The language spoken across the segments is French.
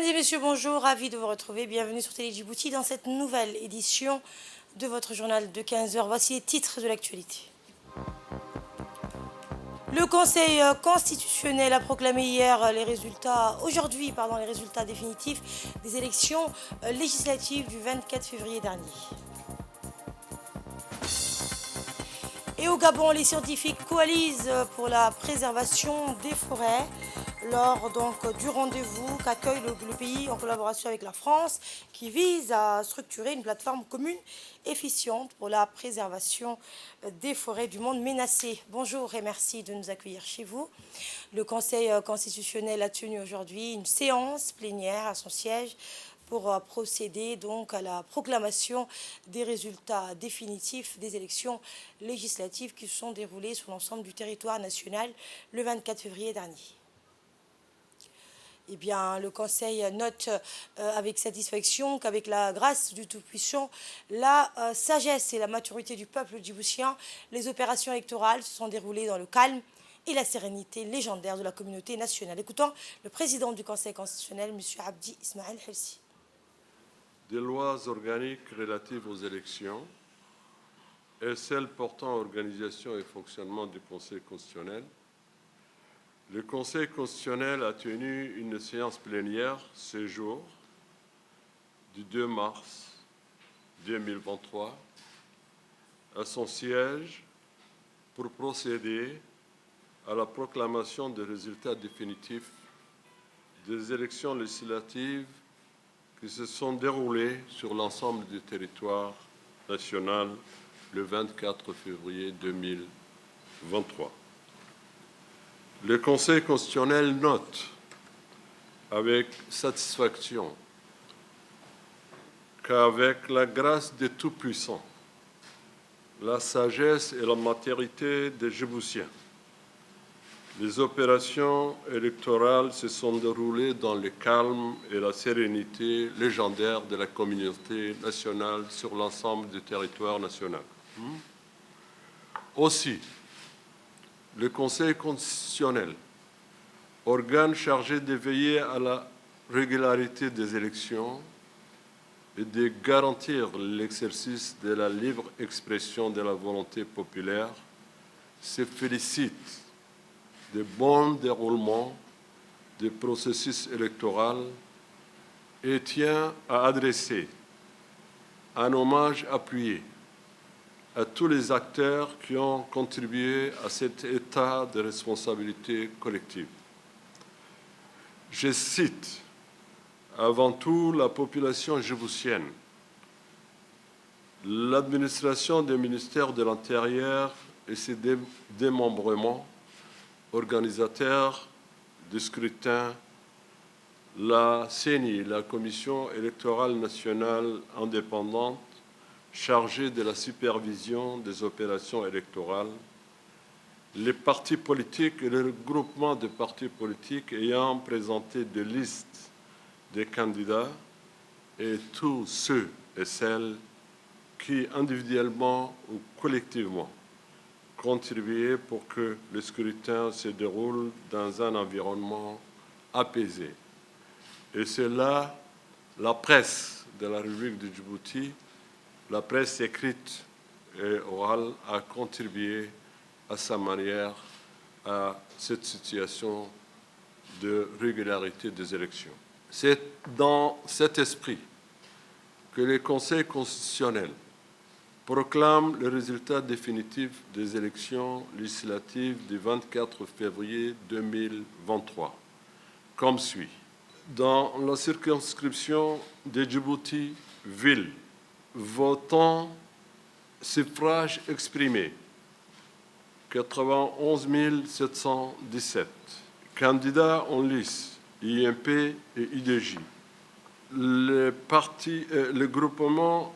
Mesdames et messieurs, bonjour, ravi de vous retrouver. Bienvenue sur Télé Djibouti dans cette nouvelle édition de votre journal de 15 heures. Voici les titres de l'actualité. Le Conseil constitutionnel a proclamé hier les résultats définitifs des élections législatives du 24 février dernier. Et au Gabon, les scientifiques coalisent pour la préservation des forêts lors du rendez-vous qu'accueille le pays en collaboration avec la France qui vise à structurer une plateforme commune efficiente pour la préservation des forêts du monde menacé. Bonjour et merci de nous accueillir chez vous. Le Conseil constitutionnel a tenu aujourd'hui une séance plénière à son siège pour procéder donc à la proclamation des résultats définitifs des élections législatives qui se sont déroulées sur l'ensemble du territoire national le 24 février dernier. Eh bien, le Conseil note avec satisfaction qu'avec la grâce du Tout-Puissant, la sagesse et la maturité du peuple djiboutien, les opérations électorales se sont déroulées dans le calme et la sérénité légendaire de la communauté nationale. Écoutons le président du Conseil constitutionnel, M. Abdi Ismaël Helsi. Des lois organiques relatives aux élections et celles portant organisation et fonctionnement du Conseil constitutionnel, le Conseil constitutionnel a tenu une séance plénière ce jour, du 2 mars 2023, à son siège pour procéder à la proclamation des résultats définitifs des élections législatives qui se sont déroulées sur l'ensemble du territoire national le 24 février 2023. Le Conseil constitutionnel note avec satisfaction qu'avec la grâce des Tout-Puissants, la sagesse et la maturité des Djiboutiens, les opérations électorales se sont déroulées dans le calme et la sérénité légendaire de la communauté nationale sur l'ensemble du territoire national. Aussi, le Conseil constitutionnel, organe chargé de veiller à la régularité des élections et de garantir l'exercice de la libre expression de la volonté populaire, se félicite du bon déroulement du processus électoral et tient à adresser un hommage appuyé à tous les acteurs qui ont contribué à cet état de responsabilité collective. Je cite avant tout la population djiboutienne, l'administration des ministères de l'Intérieur et ses démembrements, organisateurs du scrutin, la CENI, la Commission électorale nationale indépendante, chargée de la supervision des opérations électorales, les partis politiques et les regroupements de partis politiques ayant présenté des listes des candidats et tous ceux et celles qui, individuellement ou collectivement, contribuaient pour que le scrutin se déroule dans un environnement apaisé. Et c'est là la presse de la République de Djibouti, la presse écrite et orale, a contribué à sa manière à cette situation de régularité des élections. C'est dans cet esprit que le Conseil constitutionnel proclame le résultat définitif des élections législatives du 24 février 2023, comme suit. Dans la circonscription de Djibouti-Ville, votant suffrage exprimé, 91 717. Candidats en lice, IMP et IDJ. Le groupement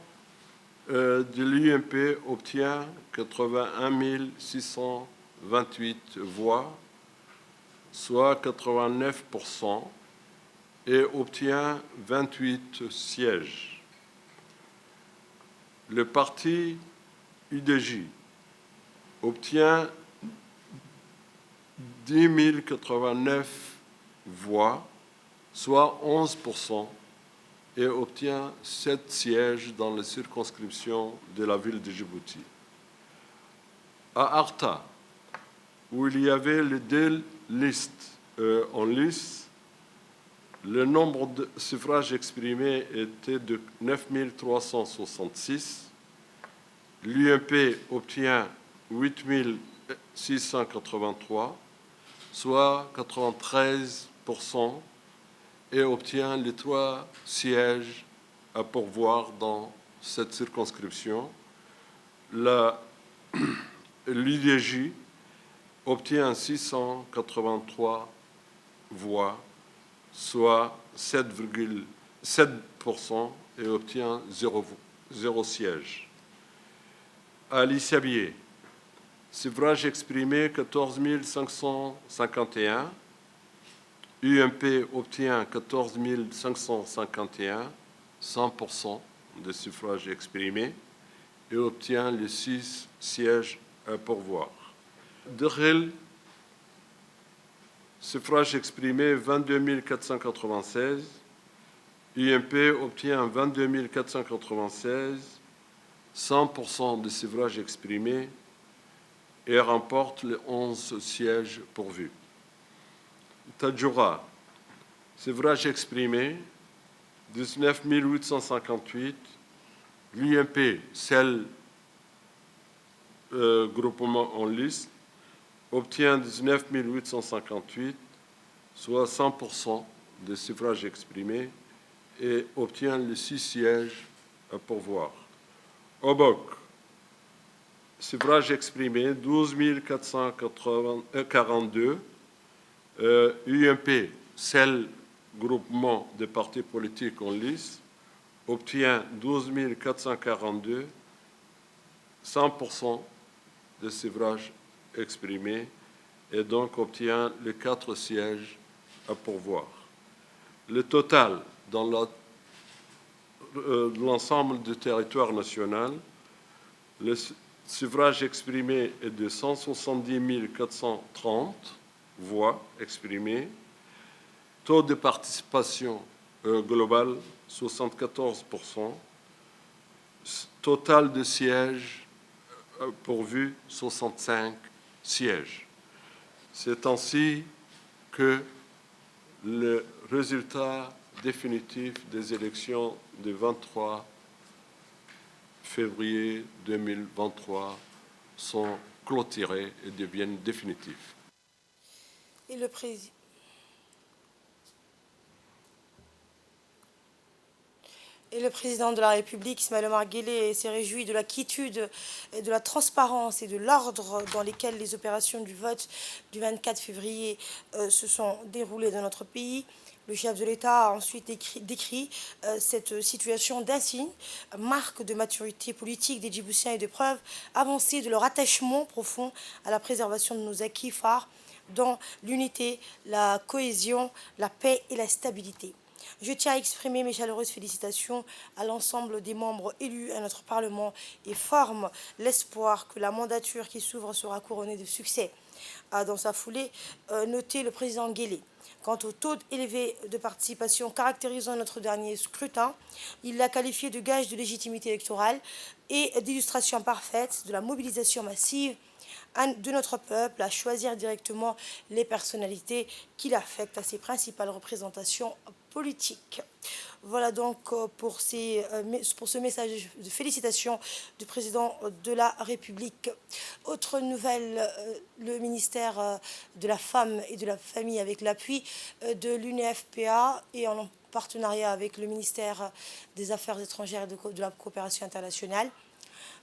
de l'IMP obtient 81 628 voix, soit 89%, et obtient 28 sièges. Le parti IDJ obtient 10 089 voix, soit 11%, et obtient 7 sièges dans les circonscriptions de la ville de Djibouti. À Arta, où il y avait les deux listes en lice, le nombre de suffrages exprimés était de 9 366. L'UMP obtient 8 683, soit 93%, et obtient les 3 sièges à pourvoir dans cette circonscription. L'UDJ obtient 683 voix, soit 7,7%, et obtient 0 siège. À Lissabié, suffrage exprimé 14 551, UMP obtient 14 551, 100% de suffrages exprimés, et obtient les 6 sièges à pourvoir. Derel, suffrage exprimé 22 496, UMP obtient 22 496, 100% de suffrages exprimés, et remporte les 11 sièges pourvus. Tadjoura, suffrage exprimé 19 858, l'UMP, seul groupement en liste, obtient 19 858, soit 100% des suffrages exprimés, et obtient les 6 sièges à pourvoir. Obok, suffrage exprimé 12 442, UMP, seul groupement de partis politiques en liste, obtient 12 442, 100% des suffrages exprimés, et donc obtient les 4 sièges à pourvoir. Le total dans l'ensemble du territoire national, le suffrage exprimé est de 170 430 voix exprimées, taux de participation global 74%, total de sièges pourvus 65 sièges. C'est ainsi que le résultat définitif des élections du 23 février 2023 sont clôturés et deviennent définitifs. Et le président. Et le président de la République, Ismaël Omar Guelleh, s'est réjoui de la quiétude et de la transparence et de l'ordre dans lesquels les opérations du vote du 24 février se sont déroulées dans notre pays. Le chef de l'État a ensuite décrit cette situation d'insigne, marque de maturité politique des Djiboutiens et de preuve avancée de leur attachement profond à la préservation de nos acquis phares dans l'unité, la cohésion, la paix et la stabilité. Je tiens à exprimer mes chaleureuses félicitations à l'ensemble des membres élus à notre Parlement et forme l'espoir que la mandature qui s'ouvre sera couronnée de succès. A dans sa foulée noté le président Guelleh. Quant au taux élevé de participation caractérisant notre dernier scrutin, il l'a qualifié de gage de légitimité électorale et d'illustration parfaite de la mobilisation massive de notre peuple à choisir directement les personnalités qu'il affecte à ses principales représentations politiques. Voilà donc pour ce message de félicitations du président de la République. Autre nouvelle, le ministère de la Femme et de la Famille, avec l'appui de l'UNFPA et en partenariat avec le ministère des Affaires étrangères et de la coopération internationale,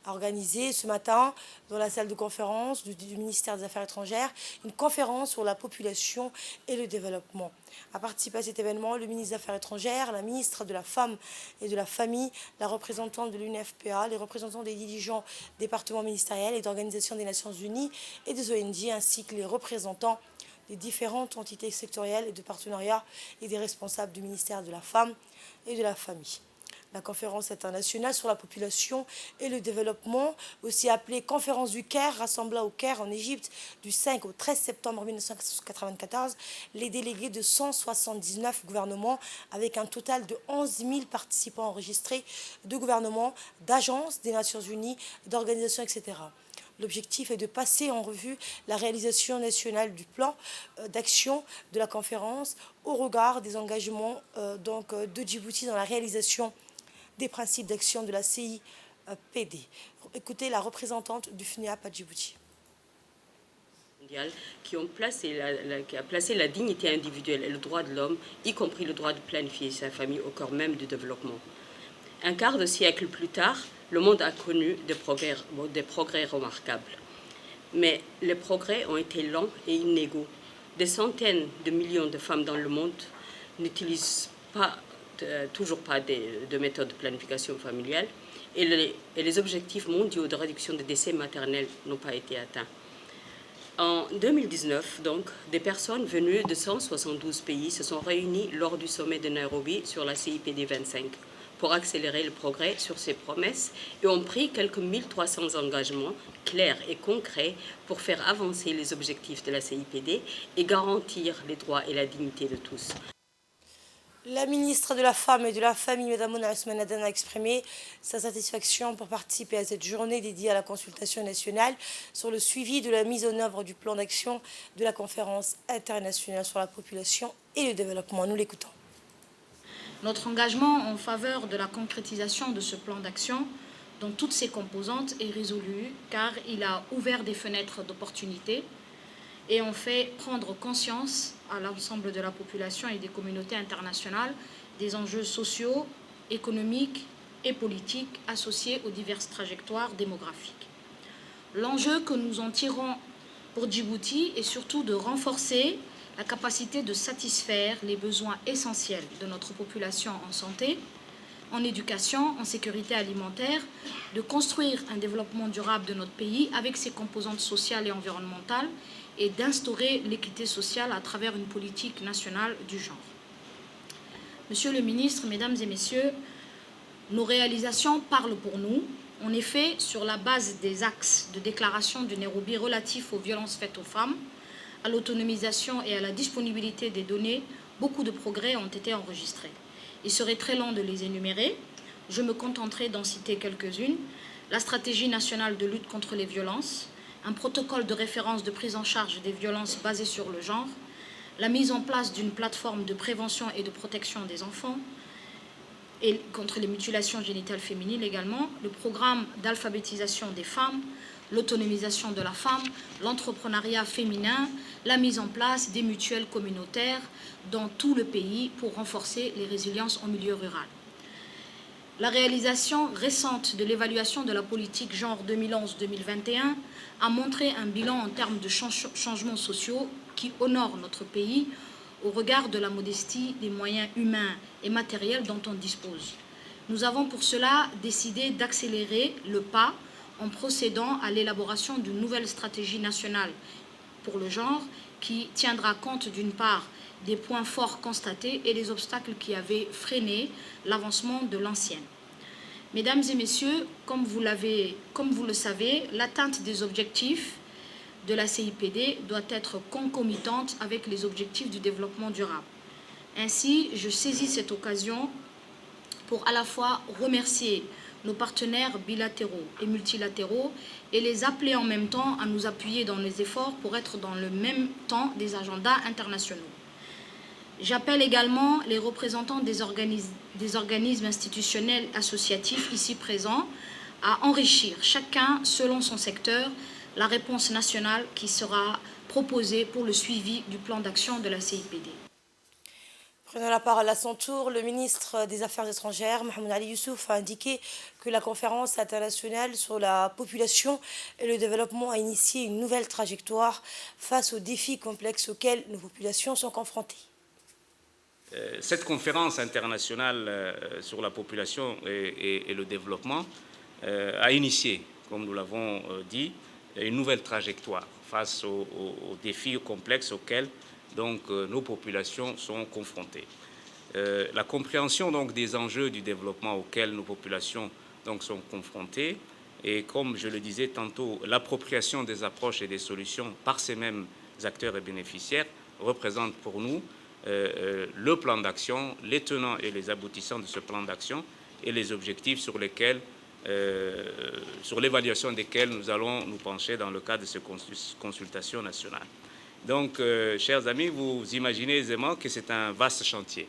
a organisé ce matin, dans la salle de conférence du ministère des Affaires étrangères, une conférence sur la population et le développement. A participé à cet événement le ministre des Affaires étrangères, la ministre de la Femme et de la Famille, la représentante de l'UNFPA, les représentants des dirigeants départements ministériels et d'organisations des Nations Unies et des ONG, ainsi que les représentants des différentes entités sectorielles et de partenariat et des responsables du ministère de la Femme et de la Famille. la conférence internationale sur la population et le développement, aussi appelée Conférence du Caire, rassembla au Caire en Égypte du 5 au 13 septembre 1994 les délégués de 179 gouvernements avec un total de 11 000 participants enregistrés de gouvernements, d'agences des Nations Unies, d'organisations, etc. L'objectif est de passer en revue la réalisation nationale du plan d'action de la conférence au regard des engagements de Djibouti dans la réalisation des principes d'action de la CIPD. Écoutez la représentante du FNEAP à Djibouti. Qui a placé la dignité individuelle et le droit de l'homme, y compris le droit de planifier sa famille, au cœur même du développement. Un quart de siècle plus tard, le monde a connu des progrès remarquables. Mais les progrès ont été lents et inégaux. Des centaines de millions de femmes dans le monde n'utilisent toujours pas de méthodes de planification familiale et les objectifs mondiaux de réduction des décès maternels n'ont pas été atteints. En 2019, donc, des personnes venues de 172 pays se sont réunies lors du sommet de Nairobi sur la CIPD 25 pour accélérer le progrès sur ces promesses et ont pris quelques 1300 engagements clairs et concrets pour faire avancer les objectifs de la CIPD et garantir les droits et la dignité de tous. La ministre de la Femme et de la Famille, Mme Mona Ousmane Adan, a exprimé sa satisfaction pour participer à cette journée dédiée à la consultation nationale sur le suivi de la mise en œuvre du plan d'action de la conférence internationale sur la population et le développement. Nous l'écoutons. Notre engagement en faveur de la concrétisation de ce plan d'action dans toutes ses composantes est résolu car il a ouvert des fenêtres d'opportunités et on fait prendre conscience à l'ensemble de la population et des communautés internationales des enjeux sociaux, économiques et politiques associés aux diverses trajectoires démographiques. L'enjeu que nous en tirons pour Djibouti est surtout de renforcer la capacité de satisfaire les besoins essentiels de notre population en santé, en éducation, en sécurité alimentaire, de construire un développement durable de notre pays avec ses composantes sociales et environnementales et d'instaurer l'équité sociale à travers une politique nationale du genre. Monsieur le ministre, Mesdames et Messieurs, nos réalisations parlent pour nous. En effet, sur la base des axes de déclaration de Nairobi relatifs aux violences faites aux femmes, à l'autonomisation et à la disponibilité des données, beaucoup de progrès ont été enregistrés. Il serait très long de les énumérer. Je me contenterai d'en citer quelques-unes. La stratégie nationale de lutte contre les violences, un protocole de référence de prise en charge des violences basées sur le genre, la mise en place d'une plateforme de prévention et de protection des enfants, et contre les mutilations génitales féminines également, le programme d'alphabétisation des femmes, l'autonomisation de la femme, l'entrepreneuriat féminin, la mise en place des mutuelles communautaires dans tout le pays pour renforcer les résiliences en milieu rural. La réalisation récente de l'évaluation de la politique genre 2011-2021 a montré un bilan en termes de changements sociaux qui honore notre pays au regard de la modestie des moyens humains et matériels dont on dispose. Nous avons pour cela décidé d'accélérer le pas en procédant à l'élaboration d'une nouvelle stratégie nationale pour le genre qui tiendra compte d'une part des points forts constatés et des obstacles qui avaient freiné l'avancement de l'ancienne. Mesdames et Messieurs, comme vous le savez, l'atteinte des objectifs de la CIPD doit être concomitante avec les objectifs du développement durable. Ainsi, je saisis cette occasion pour à la fois remercier nos partenaires bilatéraux et multilatéraux et les appeler en même temps à nous appuyer dans les efforts pour être dans le même temps des agendas internationaux. J'appelle également les représentants des organismes institutionnels associatifs ici présents à enrichir chacun selon son secteur la réponse nationale qui sera proposée pour le suivi du plan d'action de la CIPD. Prenant la parole à son tour, le ministre des Affaires étrangères, Mohamed Ali Youssouf, a indiqué que la conférence internationale sur la population et le développement a initié une nouvelle trajectoire face aux défis complexes auxquels nos populations sont confrontées. Cette conférence internationale sur la population et le développement a initié, comme nous l'avons dit, une nouvelle trajectoire face aux défis complexes auxquels donc, nos populations sont confrontées. la compréhension donc, des enjeux du développement auxquels nos populations donc, sont confrontées et, comme je le disais tantôt, l'appropriation des approches et des solutions par ces mêmes acteurs et bénéficiaires représente pour nous le plan d'action, les tenants et les aboutissants de ce plan d'action et les objectifs sur lesquels, sur l'évaluation desquels nous allons nous pencher dans le cadre de ces consultations nationales. Donc, chers amis, vous imaginez aisément que c'est un vaste chantier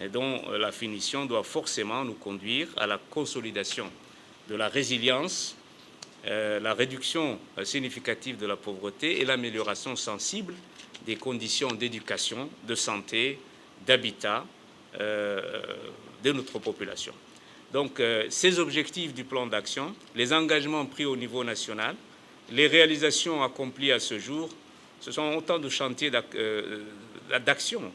et dont la finition doit forcément nous conduire à la consolidation de la résilience, la réduction significative de la pauvreté et l'amélioration sensible des conditions d'éducation, de santé, d'habitat de notre population. Donc, ces objectifs du plan d'action, les engagements pris au niveau national, les réalisations accomplies à ce jour, ce sont autant de chantiers d'action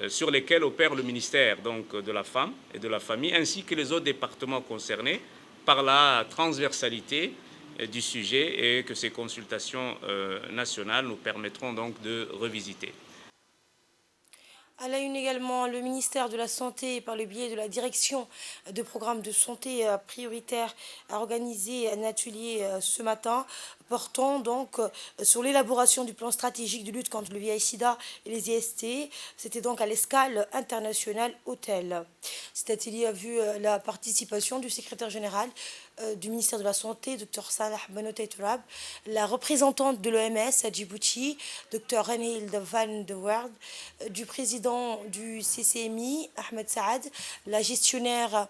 sur lesquels opère le ministère donc, de la Femme et de la Famille, ainsi que les autres départements concernés par la transversalité du sujet et que ces consultations nationales nous permettront donc de revisiter. À la une également, le ministère de la Santé, par le biais de la direction de programmes de santé prioritaire, a organisé un atelier ce matin portant donc sur l'élaboration du plan stratégique de lutte contre le VIH/SIDA et les IST. C'était donc à l'escale internationale Hôtel. Cet atelier a vu la participation du secrétaire général du ministère de la Santé, Dr Salah Benoît Tourab, la représentante de l'OMS à Djibouti, Dr Reinhild van de Waard, du président du CCMI, Ahmed Saad, la gestionnaire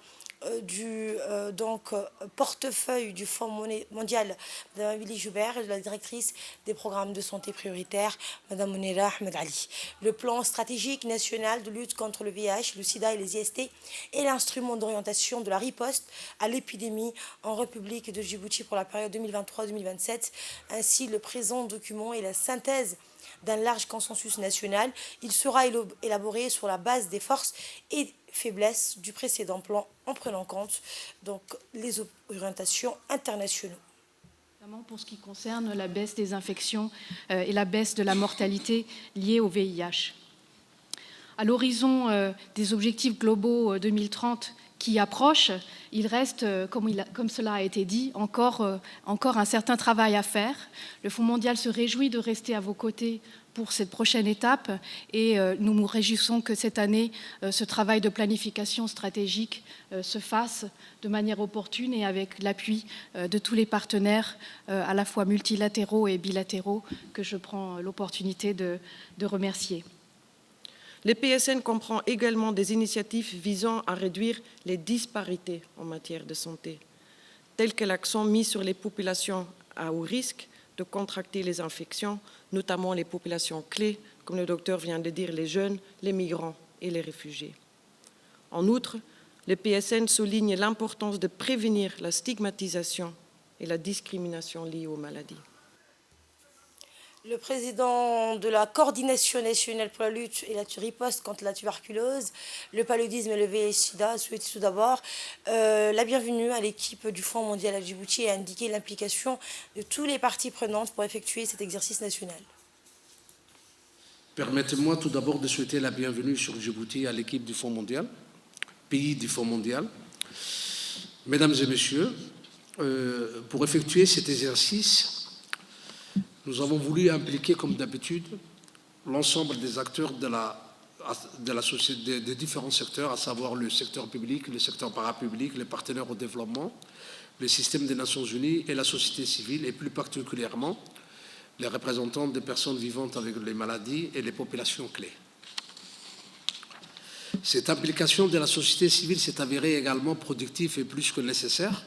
du portefeuille du Fonds mondial, Mme Willy Joubert, et de la directrice des programmes de santé prioritaires, Mme Mounira Ahmed Ali. Le plan stratégique national de lutte contre le VIH, le sida et les IST est l'instrument d'orientation de la riposte à l'épidémie en République de Djibouti pour la période 2023-2027. Ainsi, le présent document est la synthèse d'un large consensus national. Il sera élaboré sur la base des forces et faiblesses du précédent plan en prenant en compte donc, les orientations internationales. Notamment pour ce qui concerne la baisse des infections et la baisse de la mortalité liée au VIH. À l'horizon des objectifs globaux 2030 qui approchent, il reste, comme cela a été dit, encore un certain travail à faire. Le Fonds mondial se réjouit de rester à vos côtés pour cette prochaine étape et nous nous réjouissons que cette année, ce travail de planification stratégique se fasse de manière opportune et avec l'appui de tous les partenaires, à la fois multilatéraux et bilatéraux, que je prends l'opportunité de remercier. Le PSN comprend également des initiatives visant à réduire les disparités en matière de santé, telles que l'accent mis sur les populations à haut risque de contracter les infections, notamment les populations clés, comme le docteur vient de dire, les jeunes, les migrants et les réfugiés. En outre, le PSN souligne l'importance de prévenir la stigmatisation et la discrimination liées aux maladies. Le président de la coordination nationale pour la lutte et la riposte contre la tuberculose, le paludisme et le VIH/SIDA a souhaité tout d'abord la bienvenue à l'équipe du Fonds mondial à Djibouti et a indiqué l'implication de toutes les parties prenantes pour effectuer cet exercice national. Permettez-moi tout d'abord de souhaiter la bienvenue sur Djibouti à l'équipe du Fonds mondial, pays du Fonds mondial. Mesdames et messieurs, pour effectuer cet exercice, nous avons voulu impliquer, comme d'habitude, l'ensemble des acteurs de la société, des différents secteurs, à savoir le secteur public, le secteur parapublic, les partenaires au développement, le système des Nations Unies et la société civile, et plus particulièrement les représentants des personnes vivantes avec les maladies et les populations clés. Cette implication de la société civile s'est avérée également productive et plus que nécessaire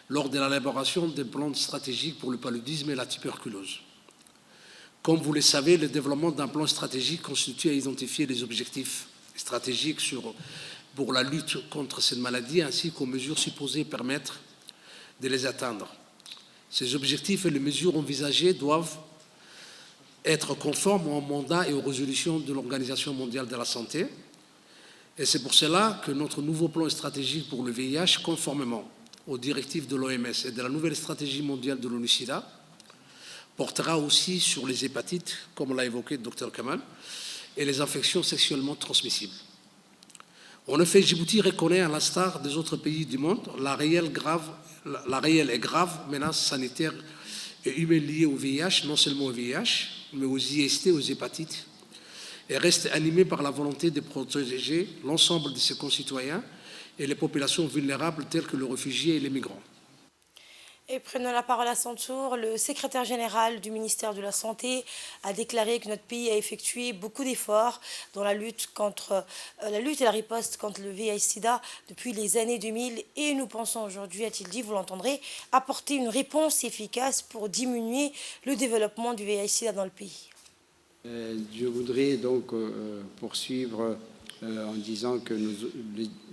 lors de l'élaboration des plans stratégiques pour le paludisme et la tuberculose. Comme vous le savez, le développement d'un plan stratégique constitue à identifier les objectifs stratégiques pour la lutte contre cette maladie ainsi qu'aux mesures supposées permettre de les atteindre. Ces objectifs et les mesures envisagées doivent être conformes au mandat et aux résolutions de l'Organisation mondiale de la santé. Et c'est pour cela que notre nouveau plan stratégique pour le VIH, conformément aux directives de l'OMS et de la nouvelle stratégie mondiale de l'ONU-SIDA, portera aussi sur les hépatites, comme l'a évoqué le Dr Kamal, et les infections sexuellement transmissibles. En effet, Djibouti reconnaît, à l'instar des autres pays du monde, la réelle et grave menace sanitaire et humaine liée au VIH, non seulement au VIH, mais aux IST, aux hépatites, et reste animé par la volonté de protéger l'ensemble de ses concitoyens et les populations vulnérables telles que les réfugiés et les migrants. Et prenant la parole à son tour, le secrétaire général du ministère de la Santé a déclaré que notre pays a effectué beaucoup d'efforts dans la lutte et la riposte contre le VIH-Sida depuis les années 2000 et nous pensons aujourd'hui, a-t-il dit, vous l'entendrez, apporter une réponse efficace pour diminuer le développement du VIH-Sida dans le pays. Je voudrais donc poursuivre en disant que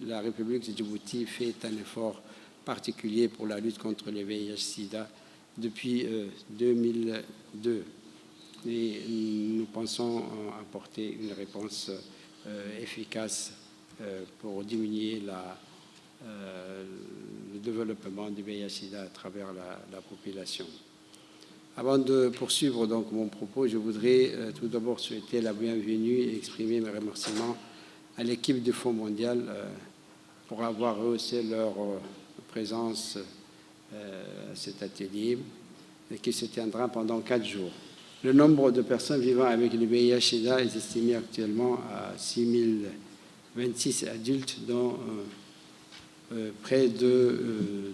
la République de Djibouti fait un effort particulier pour la lutte contre le VIH-Sida depuis 2002. Et nous pensons apporter une réponse efficace pour diminuer le développement du VIH-Sida à travers la population. Avant de poursuivre donc mon propos, je voudrais tout d'abord souhaiter la bienvenue et exprimer mes remerciements à l'équipe du Fonds mondial pour avoir rehaussé leur présence à cet atelier qui se tiendra pendant 4 jours. Le nombre de personnes vivant avec le VIH-Sida est estimé actuellement à 6026 adultes, dont près de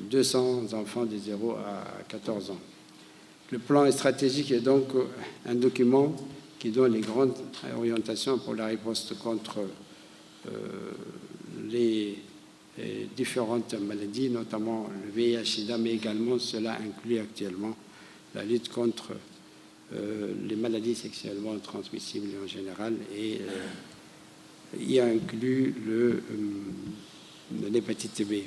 200 enfants de 0 à 14 ans. Le plan stratégique est donc un document qui donne les grandes orientations pour la riposte contre les différentes maladies, notamment le VIH-Sida, mais également cela inclut actuellement la lutte contre les maladies sexuellement transmissibles en général et y inclut l'hépatite B.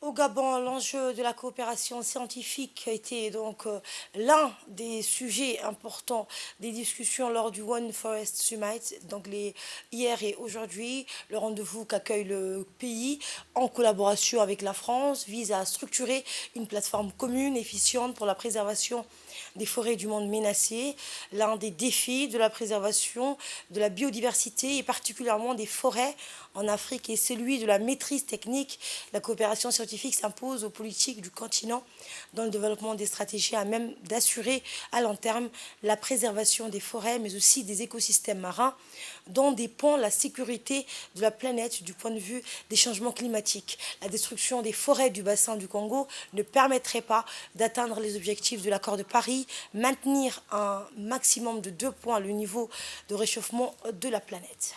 Au Gabon, l'enjeu de la coopération scientifique a été donc l'un des sujets importants des discussions lors du One Forest Summit, donc hier et aujourd'hui. Le rendez-vous qu'accueille le pays en collaboration avec la France vise à structurer une plateforme commune efficiente pour la préservation des forêts du monde menacées. L'un des défis de la préservation de la biodiversité et particulièrement des forêts en Afrique est celui de la maîtrise technique. La coopération scientifique s'impose aux politiques du continent dans le développement des stratégies à même d'assurer à long terme la préservation des forêts, mais aussi des écosystèmes marins, dont dépend la sécurité de la planète du point de vue des changements climatiques. La destruction des forêts du bassin du Congo ne permettrait pas d'atteindre les objectifs de l'accord de Paris, maintenir un maximum de 2 points le niveau de réchauffement de la planète.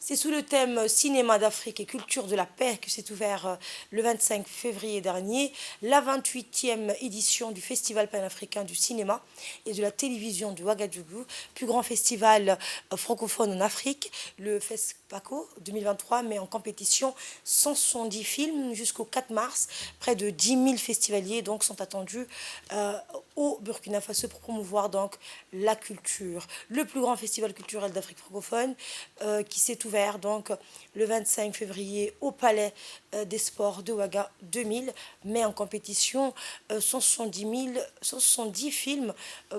C'est sous le thème Cinéma d'Afrique et culture de la paix que s'est ouvert le 25 février dernier la 28e édition du Festival panafricain du cinéma et de la télévision de Ouagadougou, plus grand festival francophone en Afrique. Le FESPACO 2023 met en compétition 170 films jusqu'au 4 mars. Près de 10 000 festivaliers donc sont attendus au Burkina Faso pour promouvoir donc la culture. Le plus grand festival culturel d'Afrique francophone qui s'est ouvert donc le 25 février au Palais des Sports de Ouaga 2000, met en compétition 170 films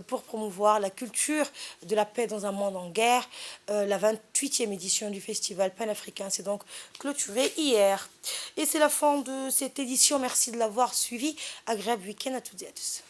pour promouvoir la culture de la paix dans un monde en guerre. La 28e édition du Festival panafricain s'est donc clôturée hier. Et c'est la fin de cette édition. Merci de l'avoir suivi. Agréable week-end à toutes et à tous.